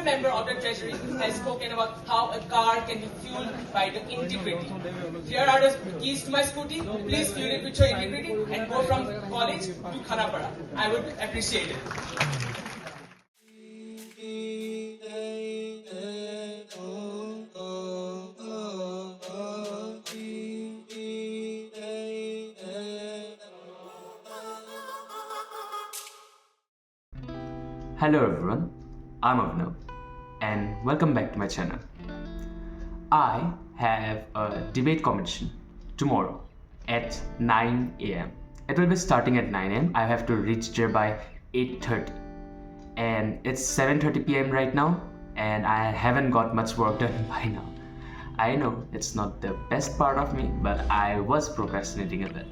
member of the Treasury has spoken about how a car can be fueled by the integrity. Here are the keys to my scooty. Please fuel it with your integrity and go from college to Khanapara. I would appreciate it. Hello everyone, I'm Abhinab and welcome back to my channel. I have a debate competition tomorrow at 9 am. It will be starting at 9 am. I have to reach there by 8:30 and it's 7:30 pm right now and I haven't got much work done by now. I know it's not the best part of me, but I was procrastinating a bit.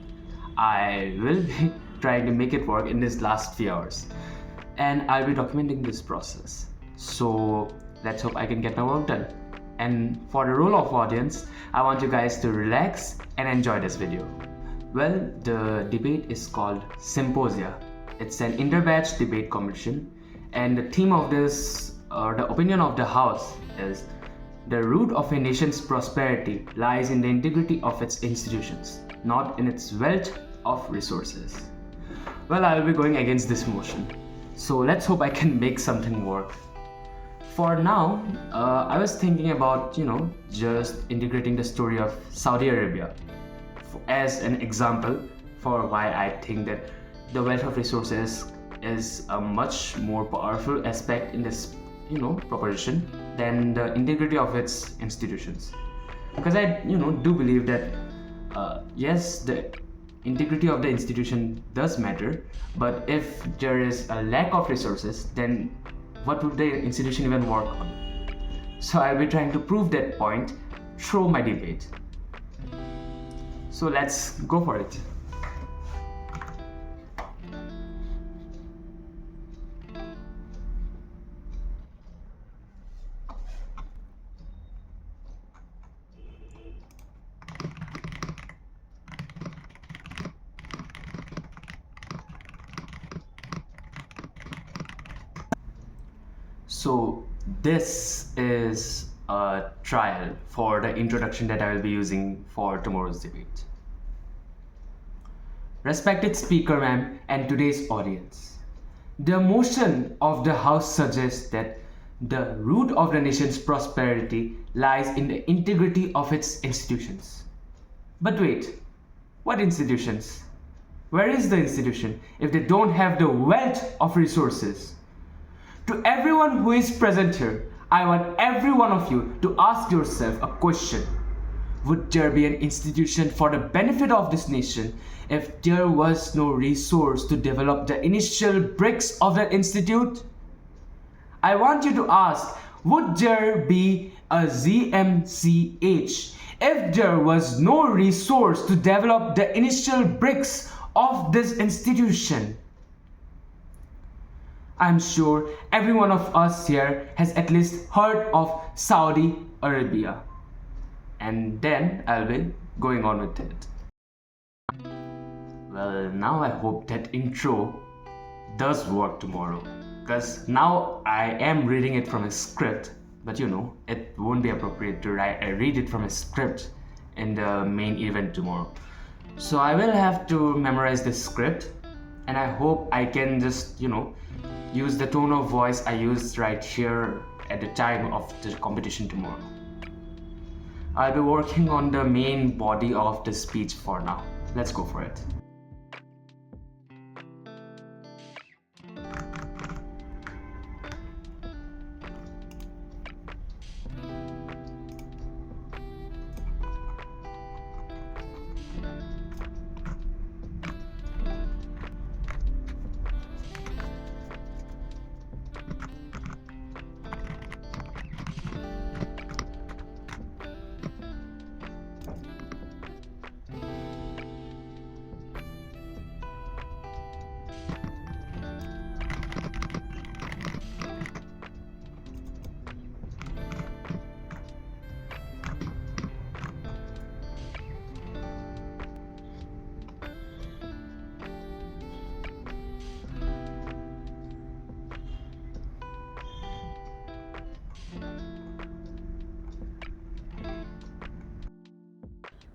I will be trying to make it work in these last few hours. And I'll be documenting this process. So let's hope I can get my work done. And for the role of audience, I want you guys to relax and enjoy this video. Well, the debate is called Symposia. It's an interbatch debate competition, and the theme of this, or the opinion of the house, is the root of a nation's prosperity lies in the integrity of its institutions, not in its wealth of resources. Well, I'll be going against this motion. So let's hope I can make something work. For now, I was thinking about, just integrating the story of Saudi Arabia as an example for why I think that the wealth of resources is a much more powerful aspect in this, proposition than the integrity of its institutions. Because I, do believe that, yes, the integrity of the institution does matter, but if there is a lack of resources, then what would the institution even work on? So I'll be trying to prove that point through my debate. So let's go for it. So this is a trial for the introduction that I will be using for tomorrow's debate. Respected speaker ma'am and today's audience, the motion of the House suggests that the root of the nation's prosperity lies in the integrity of its institutions. But wait, what institutions? Where is the institution if they don't have the wealth of resources? To everyone who is present here, I want every one of you to ask yourself a question. Would there be an institution for the benefit of this nation if there was no resource to develop the initial bricks of that institute? I want you to ask, would there be a ZMCH if there was no resource to develop the initial bricks of this institution? I'm sure every one of us here has at least heard of Saudi Arabia. And then I'll be going on with it. Well, now I hope that intro does work tomorrow. Because now I am reading it from a script, but it won't be appropriate to read it from a script in the main event tomorrow. So I will have to memorize this script, and I hope I can just, use the tone of voice I used right here at the time of the competition tomorrow. I'll be working on the main body of the speech for now. Let's go for it.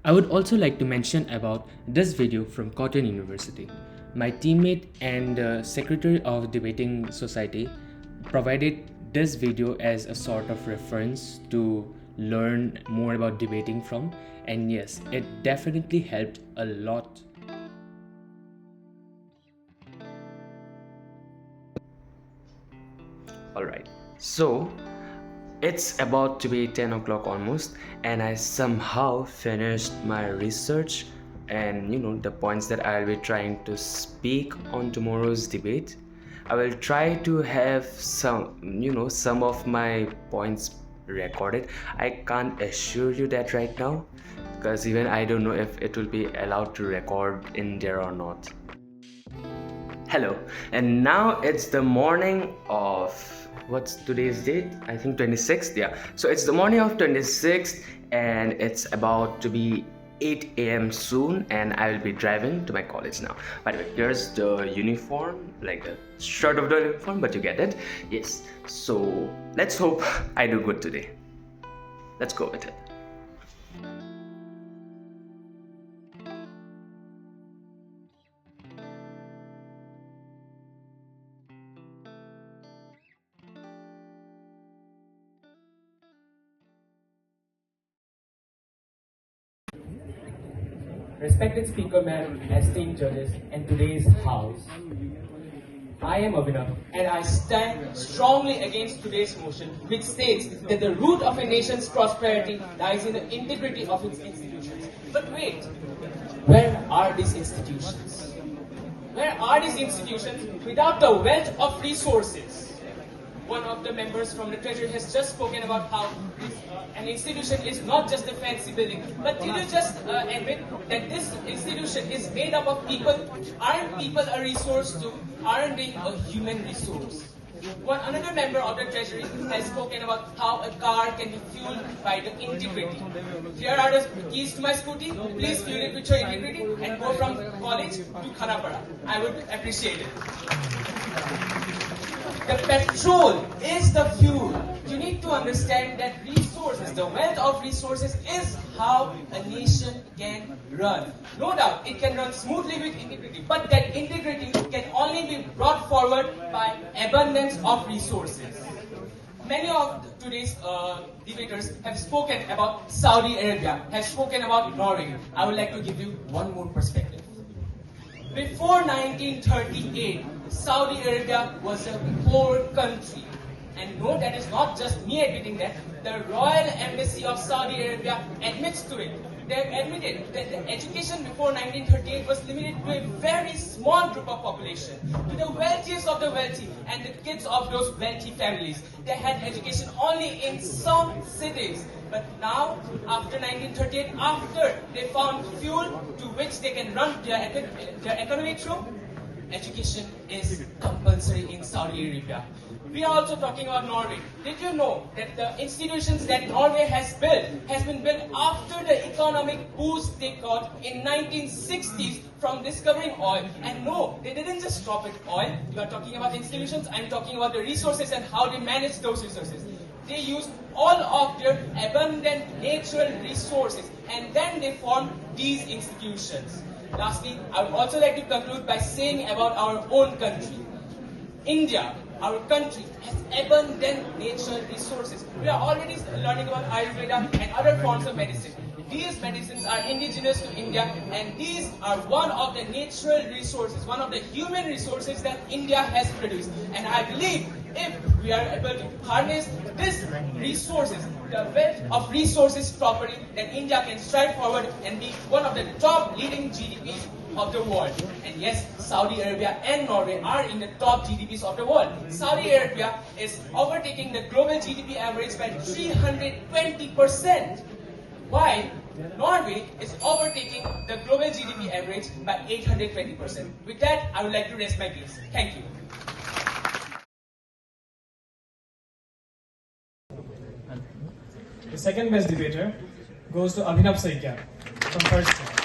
I would also like to mention about this video from Cotton University. My teammate and secretary of Debating Society provided this video as a sort of reference to learn more about debating from, and yes, it definitely helped a lot. Alright, so it's about to be 10 o'clock almost, and I somehow finished my research and the points that I'll be trying to speak on tomorrow's debate. I will try to have some of my points recorded. I can't assure you that right now because even I don't know if it will be allowed to record in there or not. Hello, and now it's the morning of, what's today's date? I think 26th. Yeah, so it's the morning of 26th and it's about to be 8 a.m. soon, and I will be driving to my college now. By the way, here's the uniform, like the shirt of the uniform, but you get it. Yes, so let's hope I do good today. Let's go with it. Respected Speaker Ma'am, esteemed judges, and today's House. I am Abhinab, and I stand strongly against today's motion, which states that the root of a nation's prosperity lies in the integrity of its institutions. But wait, where are these institutions? Where are these institutions without the wealth of resources? One of the members from the Treasury has just spoken about how an institution is not just a fancy building. But did you just admit that this institution is made up of people? Aren't people a resource too? Aren't they a human resource? Another member of the Treasury has spoken about how a car can be fueled by the integrity. Here are the keys to my scooty. Please fuel it with your integrity and go from college to Khanapara. I would appreciate it. The petrol is the fuel. You need to understand that resources, the wealth of resources is how a nation can run. No doubt, it can run smoothly with integrity, but that integrity can only be brought forward by abundance of resources. Many of today's debaters have spoken about Saudi Arabia, have spoken about Norway. I would like to give you one more perspective. Before 1938, Saudi Arabia was a poor country. And no, that is not just me admitting that. The Royal Embassy of Saudi Arabia admits to it. They have admitted that the education before 1938 was limited to a very small group of population, to the wealthiest of the wealthy and the kids of those wealthy families. They had education only in some cities. But now, after 1938, after they found fuel to which they can run their economy through, education is compulsory in Saudi Arabia. We are also talking about Norway. Did you know that the institutions that Norway has been built after the economic boost they got in 1960s from discovering oil? And no, they didn't just stop at oil. You are talking about institutions. I'm talking about the resources and how they manage those resources. They used all of their abundant natural resources and then they formed these institutions. Lastly, I would also like to conclude by saying about our own country. India, our country, has abundant natural resources. We are already learning about Ayurveda and other forms of medicine. These medicines are indigenous to India, and these are one of the natural resources, one of the human resources that India has produced. And I believe if we are able to harness these resources, the wealth of resources properly, then India can stride forward and be one of the top leading GDPs of the world. And yes, Saudi Arabia and Norway are in the top GDPs of the world. Saudi Arabia is overtaking the global GDP average by 320%, while Norway is overtaking the global GDP average by 820%. With that, I would like to rest my case. Thank you. The second best debater goes to Abhinab from first.